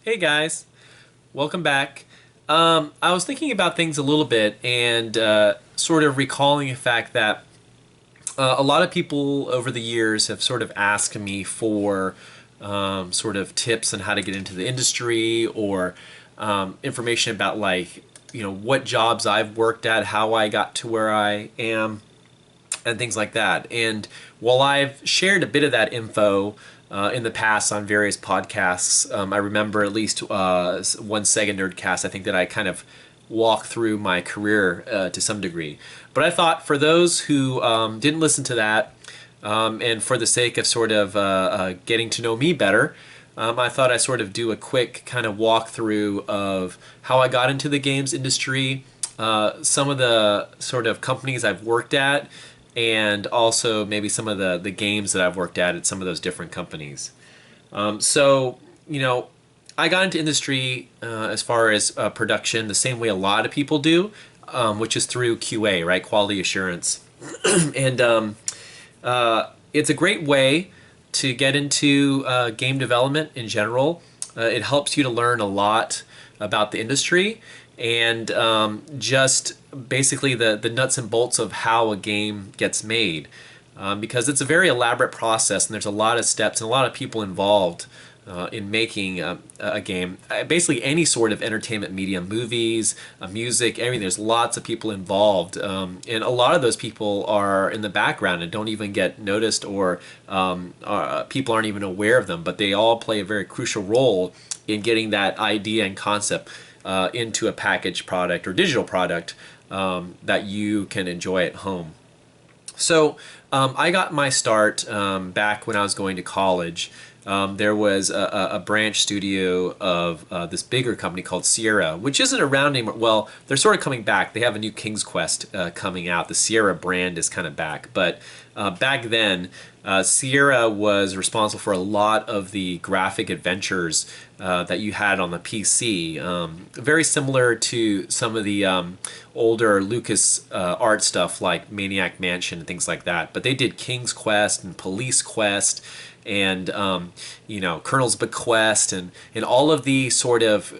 Hey guys, welcome back. I was thinking about things a little bit and sort of recalling the fact that a lot of people over the years have sort of asked me for sort of tips on how to get into the industry or information about what jobs I've worked at, how I got to where I am, and things like that. And while I've shared a bit of that info in the past on various podcasts, I remember at least one Sega Nerdcast, I think, that I kind of walk through my career to some degree. But I thought for those who didn't listen to that, and for the sake of sort of getting to know me better, I thought I'd sort of do a quick kind of walkthrough of how I got into the games industry, some of the sort of companies I've worked at, and also maybe some of the games that I've worked at some of those different companies. So, I got into industry as far as production the same way a lot of people do, which is through QA, right? Quality assurance. And it's a great way to get into game development in general. It helps you to learn a lot about the industry and just basically the nuts and bolts of how a game gets made. Because it's a very elaborate process and there's a lot of steps and a lot of people involved in making a game. Basically, any sort of entertainment medium, movies, music, everything. There's lots of people involved, and a lot of those people are in the background and don't even get noticed, or people aren't even aware of them. But they all play a very crucial role in getting that idea and concept into a packaged product or digital product that you can enjoy at home. So I got my start back when I was going to college. There was a branch studio of this bigger company called Sierra, which isn't around anymore. Well, they're sort of coming back. They have a new King's Quest coming out. The Sierra brand is kind of back. But back then, Sierra was responsible for a lot of the graphic adventures that you had on the PC. Very similar to some of the older Lucas art stuff like Maniac Mansion and things like that. But they did King's Quest and Police Quest and Colonel's Bequest and all of the sort of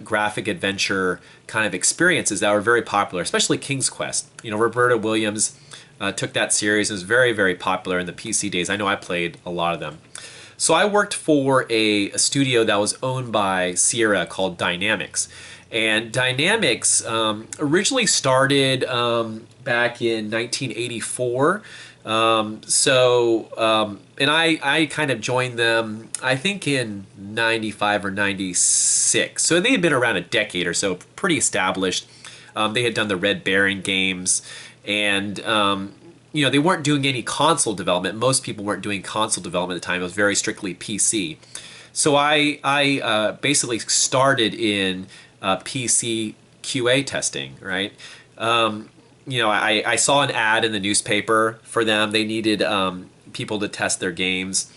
graphic adventure kind of experiences that were very popular, especially King's Quest. Roberta Williams took that series and was very, very popular in the PC days. I know I played a lot of them. So I worked for a studio that was owned by Sierra called Dynamics. And Dynamics originally started back in 1984. And I kind of joined them, I think in 95 or 96. So they had been around a decade or so, pretty established. They had done the Red Baron games, and they weren't doing any console development. Most people weren't doing console development at the time. It was very strictly PC. So I basically started in PC QA testing, right? I saw an ad in the newspaper for them. They needed people to test their games.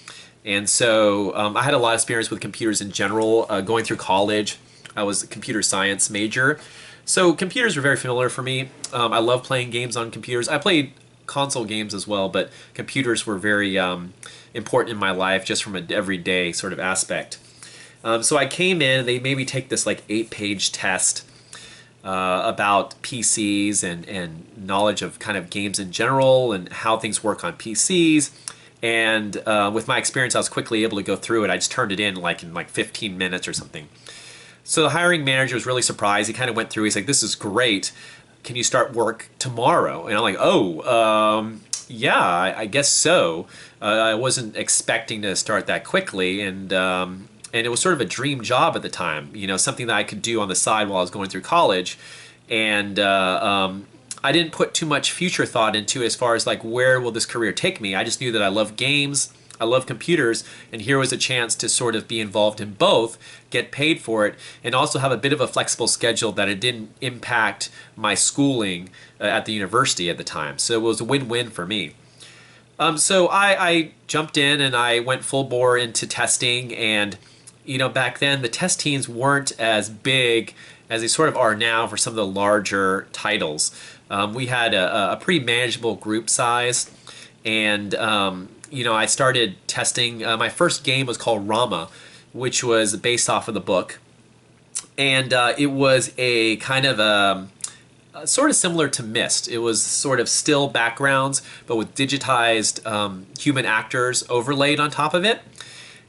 And so I had a lot of experience with computers in general. Going through college, I was a computer science major. So computers were very familiar for me. I love playing games on computers. I played console games as well, but computers were very important in my life just from an everyday sort of aspect. So I came in, they made me take this like 8-page test about PCs and knowledge of kind of games in general and how things work on PCs. And with my experience, I was quickly able to go through it. I just turned it in like 15 minutes or something. So the hiring manager was really surprised. He kind of went through. He's like, "This is great. Can you start work tomorrow?" And I'm like, "Oh, yeah, I guess so." I wasn't expecting to start that quickly, and it was sort of a dream job at the time. Something that I could do on the side while I was going through college, and I didn't put too much future thought into it as far as like where will this career take me. I just knew that I love games. I love computers, and here was a chance to sort of be involved in both, get paid for it, and also have a bit of a flexible schedule that it didn't impact my schooling at the university at the time. So it was a win-win for me. So I jumped in and I went full bore into testing, and back then the test teams weren't as big as they sort of are now for some of the larger titles. We had a pretty manageable group size, and I started testing. My first game was called Rama. which was based off of the book. And it was a kind of sort of similar to Myst. It was sort of still backgrounds, but with digitized human actors overlaid on top of it.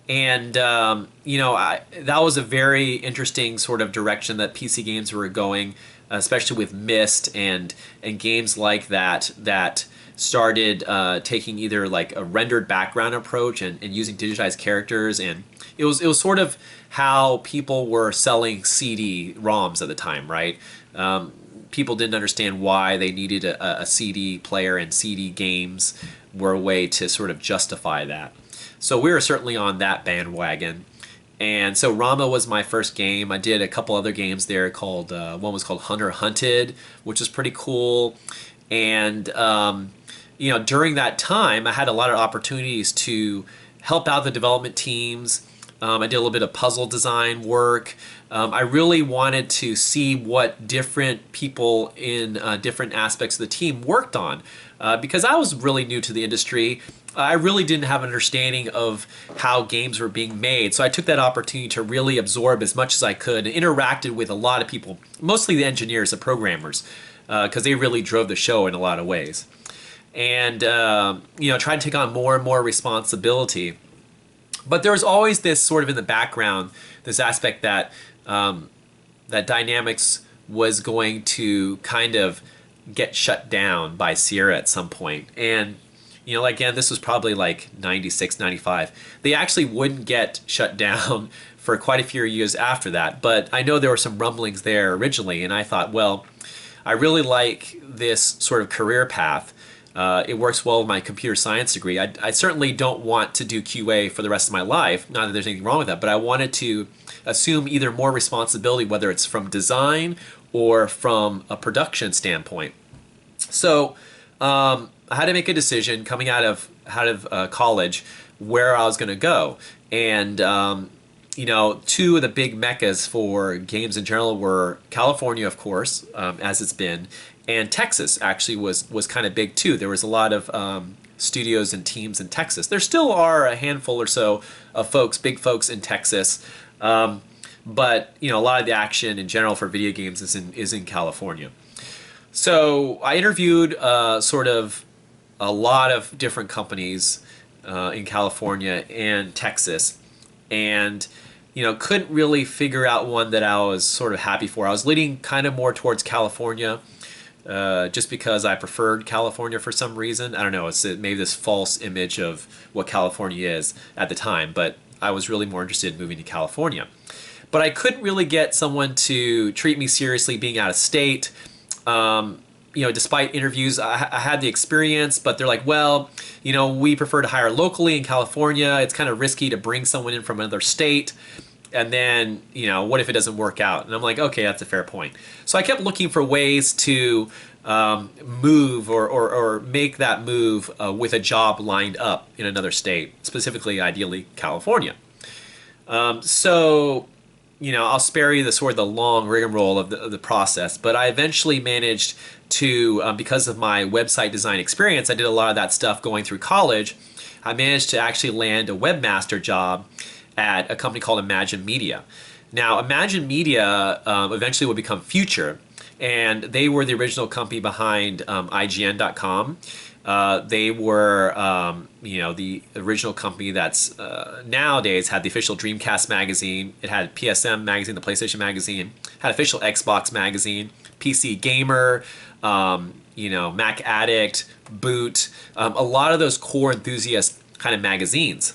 And that was a very interesting sort of direction that PC games were going, especially with Myst and games like that started taking either like a rendered background approach and using digitized characters. And it was sort of how people were selling CD-ROMs at the time, right? People didn't understand why they needed a CD player, and CD games were a way to sort of justify that. So we were certainly on that bandwagon. And so Rama was my first game. I did a couple other games there called, one was called Hunter Hunted, which is pretty cool. And, during that time, I had a lot of opportunities to help out the development teams. I did a little bit of puzzle design work. I really wanted to see what different people in different aspects of the team worked on. Because I was really new to the industry, I really didn't have an understanding of how games were being made. So I took that opportunity to really absorb as much as I could and interacted with a lot of people, mostly the engineers, the programmers, because they really drove the show in a lot of ways. And, tried to take on more and more responsibility. But there was always this sort of in the background, this aspect that that Dynamics was going to kind of get shut down by Sierra at some point. And, again, this was probably like 96, 95. They actually wouldn't get shut down for quite a few years after that. But I know there were some rumblings there originally, and I thought, well, I really like this sort of career path. It works well with my computer science degree. I certainly don't want to do QA for the rest of my life. Not that there's anything wrong with that, but I wanted to assume either more responsibility, whether it's from design or from a production standpoint. So I had to make a decision coming out of college where I was going to go. And two of the big meccas for games in general were California, of course, as it's been, and Texas actually was kind of big too. There was a lot of studios and teams in Texas. There still are a handful or so of folks, big folks in Texas, but a lot of the action in general for video games is in California. So I interviewed sort of a lot of different companies in California and Texas, and couldn't really figure out one that I was sort of happy for. I was leaning kind of more towards California. Just because I preferred California for some reason. I don't know, it's maybe this false image of what California is at the time, but I was really more interested in moving to California. But I couldn't really get someone to treat me seriously being out of state. Despite interviews, I had the experience, but they're like, well, we prefer to hire locally in California. It's kind of risky to bring someone in from another state. And then, what if it doesn't work out? And I'm like, okay, that's a fair point. So I kept looking for ways to move or make that move with a job lined up in another state, specifically, ideally, California. I'll spare you the long rigmarole of the process, but I eventually managed to, because of my website design experience, I did a lot of that stuff going through college. I managed to actually land a webmaster job at a company called Imagine Media. Now, Imagine Media eventually would become Future, and they were the original company behind IGN.com. They were, the original company that's nowadays had the official Dreamcast magazine. It had PSM magazine, the PlayStation magazine, had official Xbox magazine, PC Gamer, Mac Addict, Boot, a lot of those core enthusiast kind of magazines.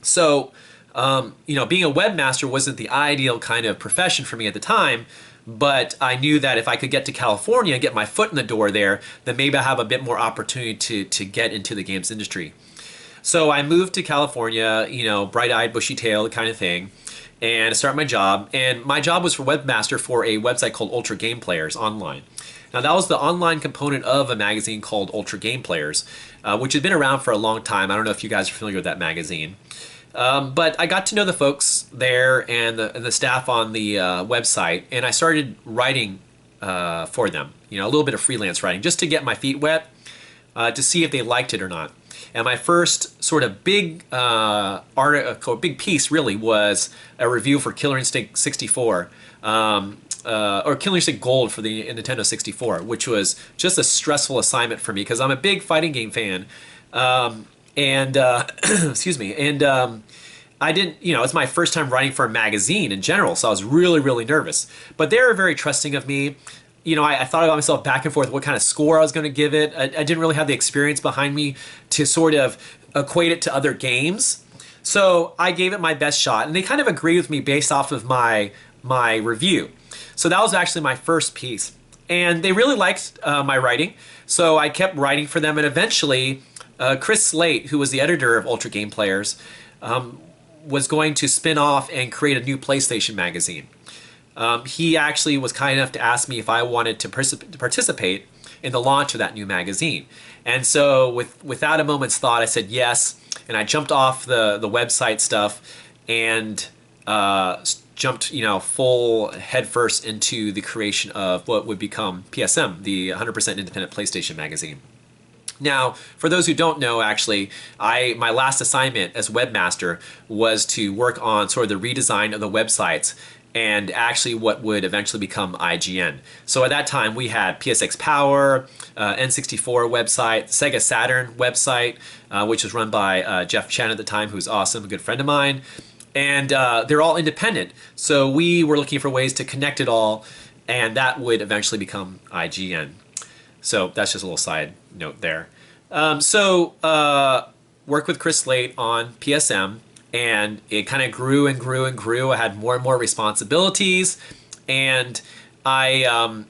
So, being a webmaster wasn't the ideal kind of profession for me at the time, but I knew that if I could get to California and get my foot in the door there, then maybe I have a bit more opportunity to get into the games industry. So I moved to California, bright-eyed, bushy-tailed kind of thing, and I started my job. And my job was for webmaster for a website called Ultra Game Players Online. Now, that was the online component of a magazine called Ultra Game Players, which had been around for a long time. I don't know if you guys are familiar with that magazine. But I got to know the folks there and the staff on the website, and I started writing for them, a little bit of freelance writing, just to get my feet wet, to see if they liked it or not. And my first sort of big article, big piece really was a review for Killer Instinct 64. Or Killer Instinct Gold for the Nintendo 64, which was just a stressful assignment for me because I'm a big fighting game fan. And excuse me, and I didn't, it's my first time writing for a magazine in general, so I was really, really nervous. But they were very trusting of me. I thought about myself back and forth what kind of score I was going to give it. I didn't really have the experience behind me to sort of equate it to other games. So I gave it my best shot, and they kind of agreed with me based off of my review. So that was actually my first piece. And they really liked my writing, so I kept writing for them, and eventually Chris Slate, who was the editor of Ultra Game Players, was going to spin off and create a new PlayStation magazine. He actually was kind enough to ask me if I wanted to participate in the launch of that new magazine. And so without a moment's thought, I said yes, and I jumped off the website stuff and jumped full headfirst into the creation of what would become PSM, the 100% independent PlayStation magazine. Now, for those who don't know, actually, my last assignment as webmaster was to work on sort of the redesign of the websites and actually what would eventually become IGN. So at that time, we had PSX Power, N64 website, Sega Saturn website, which was run by Jeff Chen at the time, who's awesome, a good friend of mine. And they're all independent. So we were looking for ways to connect it all, and that would eventually become IGN. So that's just a little side note there. Worked with Chris Slate on PSM, and it kind of grew and grew and grew. I had more and more responsibilities, and I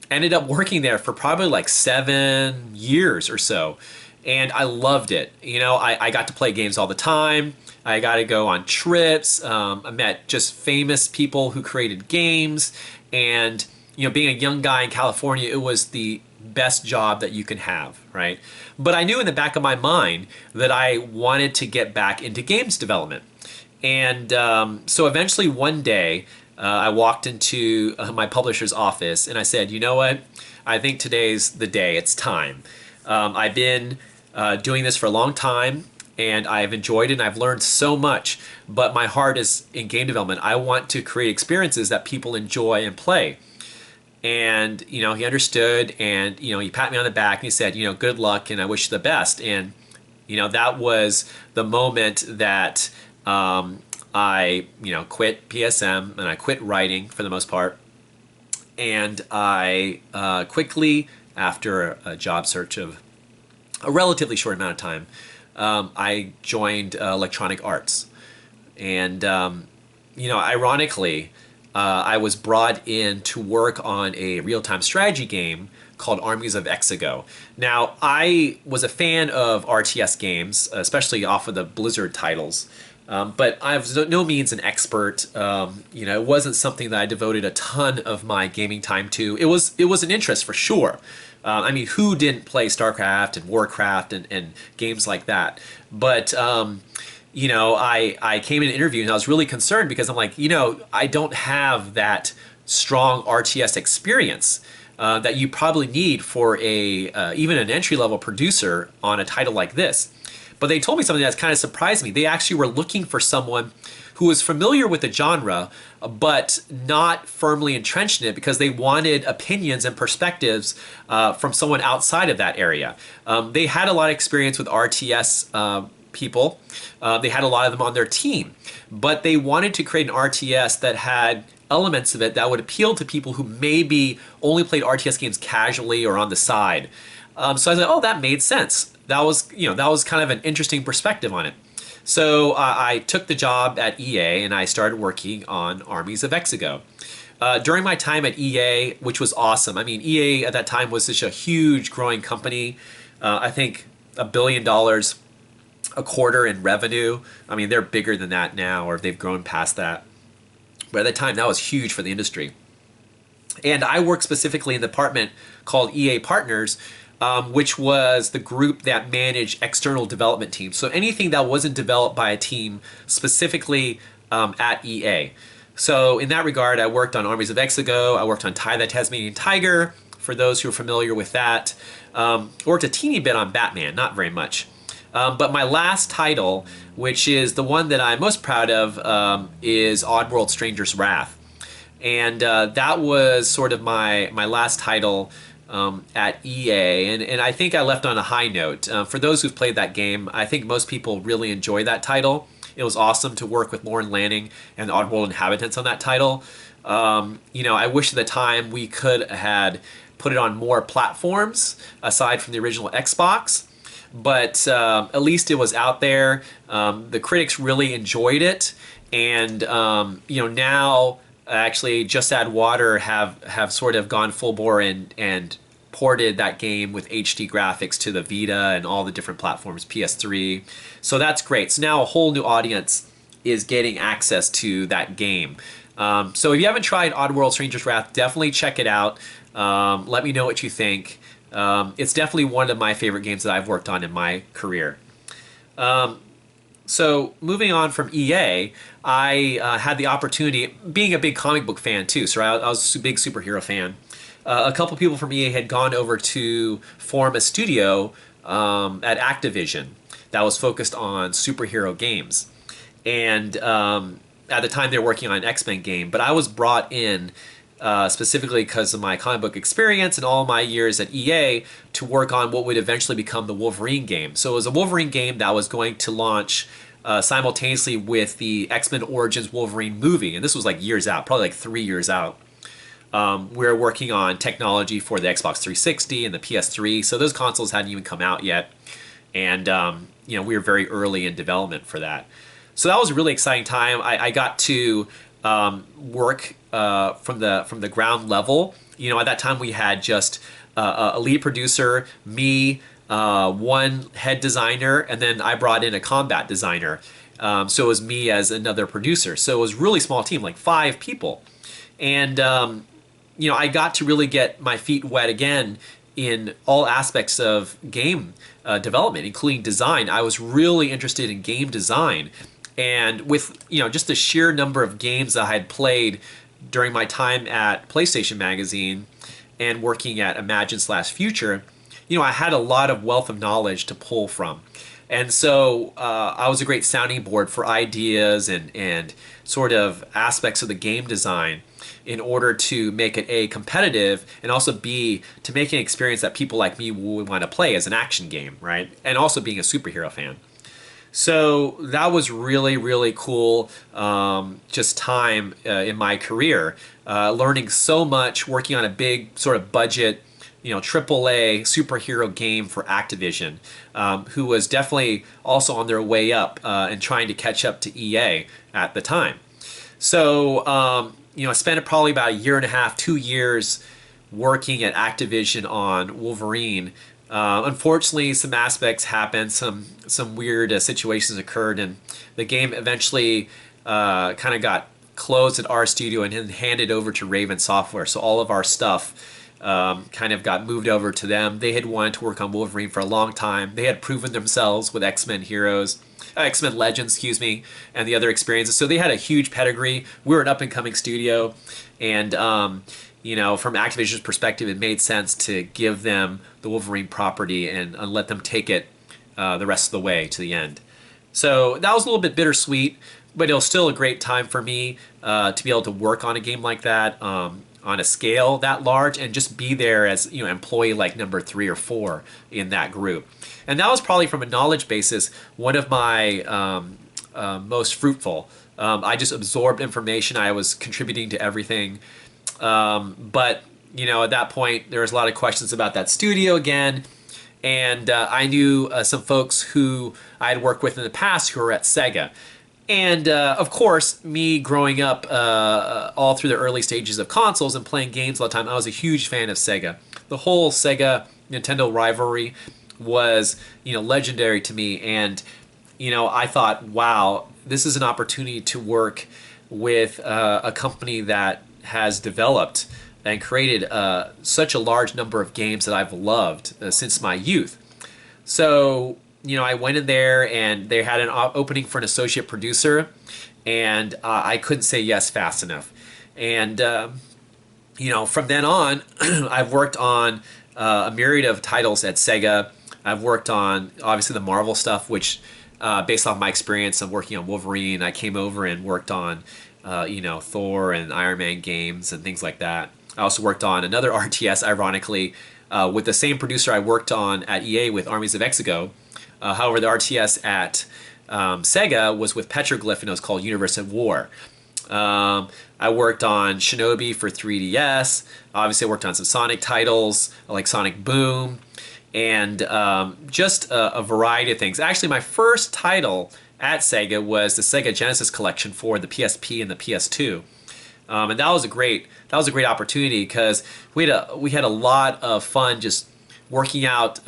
ended up working there for probably like 7 years or so, and I loved it. I got to play games all the time. I got to go on trips. I met just famous people who created games, and being a young guy in California, it was the best job that you can have, right? But I knew in the back of my mind that I wanted to get back into games development. And so eventually one day, I walked into my publisher's office and I said, you know what? I think today's the day. It's time. I've been doing this for a long time, and I've enjoyed it and I've learned so much, but my heart is in game development. I want to create experiences that people enjoy and play. And he understood, and he pat me on the back and he said, good luck and I wish you the best. And that was the moment that I quit PSM and I quit writing for the most part. And I quickly, after a job search of a relatively short amount of time, I joined Electronic Arts. And ironically, I was brought in to work on a real-time strategy game called Armies of Exego. Now, I was a fan of RTS games, especially off of the Blizzard titles, but I was no means an expert. It wasn't something that I devoted a ton of my gaming time to. It was an interest for sure. Who didn't play StarCraft and Warcraft and games like that? But I came in an interview and I was really concerned because I'm like, I don't have that strong RTS experience that you probably need for even an entry-level producer on a title like this. But they told me something that's kind of surprised me. They actually were looking for someone who was familiar with the genre, but not firmly entrenched in it because they wanted opinions and perspectives from someone outside of that area. They had a lot of experience with RTS people. They had a lot of them on their team, but they wanted to create an RTS that had elements of it that would appeal to people who maybe only played RTS games casually or on the side. So I was like, oh, that made sense. That was kind of an interesting perspective on it. So I took the job at EA and I started working on Armies of Exego. During my time at EA, which was awesome. EA at that time was such a huge growing company. I think $1 billion a quarter in revenue. They're bigger than that now, or they've grown past that. But at the time, that was huge for the industry. And I worked specifically in the department called EA Partners, which was the group that managed external development teams. So anything that wasn't developed by a team specifically at EA. So in that regard, I worked on Armies of Exego. I worked on Ty the Tasmanian Tiger, for those who are familiar with that. Worked a teeny bit on Batman, not very much. But my last title, which is the one that I'm most proud of, is Oddworld Stranger's Wrath. And that was sort of my last title at EA, and I think I left on a high note. For those who've played that game, I think most people really enjoy that title. It was awesome to work with Lauren Lanning and the Oddworld inhabitants on that title. I wish at the time we could had put it on more platforms aside from the original Xbox, but at least it was out there. The critics really enjoyed it, and now actually Just Add Water have sort of gone full bore and ported that game with HD graphics to the Vita and all the different platforms, PS3. So that's great. So now a whole new audience is getting access to that game. So if you haven't tried Oddworld Stranger's Wrath, definitely check it out. Let me know what you think. It's definitely one of my favorite games that I've worked on in my career. So moving on from EA, I had the opportunity, being a big comic book fan too, so I was a big superhero fan. A couple people from EA had gone over to form a studio at Activision that was focused on superhero games. And at the time they were working on an X-Men game, but I was brought in specifically because of my comic book experience and all my years at EA to work on what would eventually become the Wolverine game. So it was a Wolverine game that was going to launch simultaneously with the X-Men Origins Wolverine movie, and this was like years out, probably like 3 years out. We were working on technology for the Xbox 360 and the PS3, so those consoles hadn't even come out yet, and we were very early in development for that. So that was a really exciting time. I got to work from the ground level. At that time we had just a lead producer, me, one head designer, and then I brought in a combat designer. So it was me as another producer. So it was a really small team, like 5 people. And, I got to really get my feet wet again in all aspects of game development, including design. I was really interested in game design. And with, just the sheer number of games that I had played during my time at PlayStation Magazine and working at Imagine/Future, I had a lot of wealth of knowledge to pull from. And so I was a great sounding board for ideas and sort of aspects of the game design in order to make it A, competitive, and also B, to make an experience that people like me would want to play as an action game, right? And also being a superhero fan. So that was really, really cool, just time in my career, learning so much, working on a big sort of budget, AAA superhero game for Activision, who was definitely also on their way up and trying to catch up to EA at the time. So, I spent probably about a year and a half, 2 years working at Activision on Wolverine. Unfortunately, some aspects happened, some weird situations occurred, and the game eventually kind of got closed at our studio and then handed over to Raven Software. So all of our stuff kind of got moved over to them. They had wanted to work on Wolverine for a long time. They had proven themselves with X-Men Legends, and the other experiences. So they had a huge pedigree. We were an up-and-coming studio, and from Activision's perspective, it made sense to give them the Wolverine property and let them take it the rest of the way to the end. So that was a little bit bittersweet, but it was still a great time for me to be able to work on a game like that on a scale that large and just be there as employee like number 3 or 4 in that group. And that was probably, from a knowledge basis, one of my most fruitful. I just absorbed information. I was contributing to everything. But at that point, there was a lot of questions about that studio again. And I knew some folks who I had worked with in the past who were at Sega. And of course, me growing up all through the early stages of consoles and playing games all the time, I was a huge fan of Sega. The whole Sega Nintendo rivalry was, legendary to me. And, I thought, wow, this is an opportunity to work with a company that has developed and created such a large number of games that I've loved since my youth. So, I went in there and they had an opening for an associate producer, and I couldn't say yes fast enough. And, from then on, I've worked on a myriad of titles at Sega. I've worked on obviously the Marvel stuff, which based on my experience of working on Wolverine, I came over and worked on Thor and Iron Man games and things like that. I also worked on another RTS, ironically, with the same producer I worked on at EA with Armies of Exego. However, the RTS at Sega was with Petroglyph, and it was called Universe at War. I worked on Shinobi for 3DS. Obviously, I worked on some Sonic titles like Sonic Boom, and just a variety of things. Actually, my first title at Sega was the Sega Genesis collection for the PSP and the PS2. And that was a great opportunity because we had a lot of fun just working out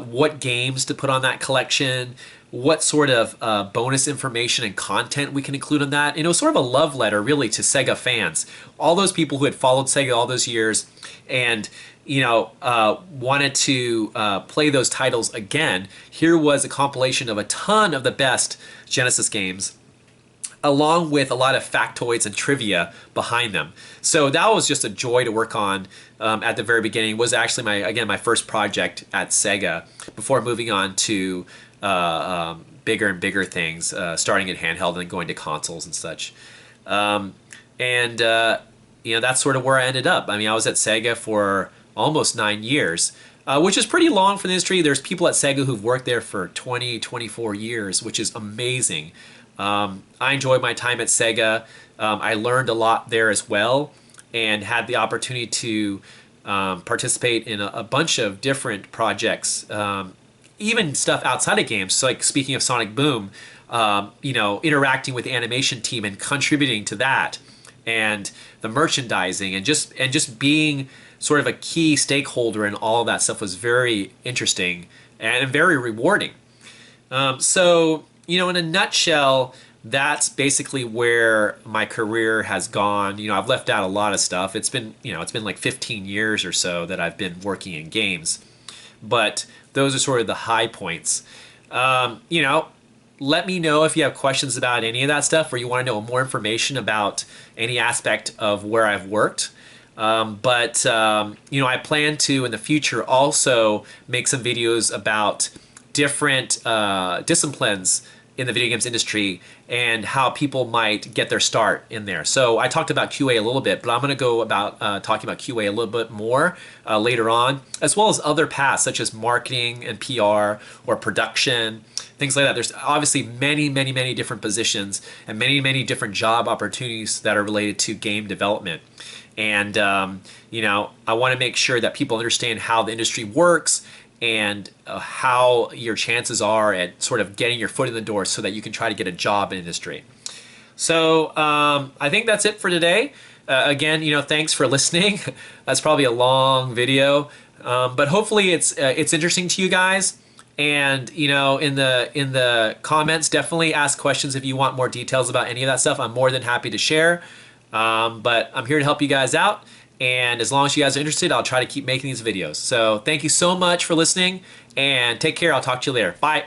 what games to put on that collection, what sort of bonus information and content we can include on that. And it was sort of a love letter, really, to Sega fans. All those people who had followed Sega all those years and wanted to play those titles again. Here was a compilation of a ton of the best Genesis games, along with a lot of factoids and trivia behind them. So that was just a joy to work on at the very beginning. It was actually my first project at Sega before moving on to bigger and bigger things, starting at handheld and then going to consoles and such. That's sort of where I ended up. I mean, I was at Sega for almost 9 years, which is pretty long for the industry. There's people at Sega who've worked there for 20, 24 years, which is amazing. I enjoyed my time at Sega. I learned a lot there as well and had the opportunity to participate in a bunch of different projects, even stuff outside of games. So, like, speaking of Sonic Boom, interacting with the animation team and contributing to that, and the merchandising, and just being sort of a key stakeholder in all of that stuff was very interesting and very rewarding. In a nutshell, that's basically where my career has gone. I've left out a lot of stuff. It's been like 15 years or so that I've been working in games, but those are sort of the high points. Let me know if you have questions about any of that stuff, or you want to know more information about any aspect of where I've worked. I plan to in the future also make some videos about different disciplines in the video games industry and how people might get their start in there. So I talked about QA a little bit, but I'm going to go about talking about QA a little bit more later on, as well as other paths such as marketing and PR or production, things like that. There's obviously many, many, many different positions and many, many different job opportunities that are related to game development. And, I want to make sure that people understand how the industry works and how your chances are at sort of getting your foot in the door so that you can try to get a job in industry. So I think that's it for today. Again, thanks for listening. That's probably a long video, but hopefully it's interesting to you guys. And in the comments, definitely ask questions if you want more details about any of that stuff. I'm more than happy to share. But I'm here to help you guys out. And as long as you guys are interested, I'll try to keep making these videos. So thank you so much for listening, and take care. I'll talk to you later. Bye.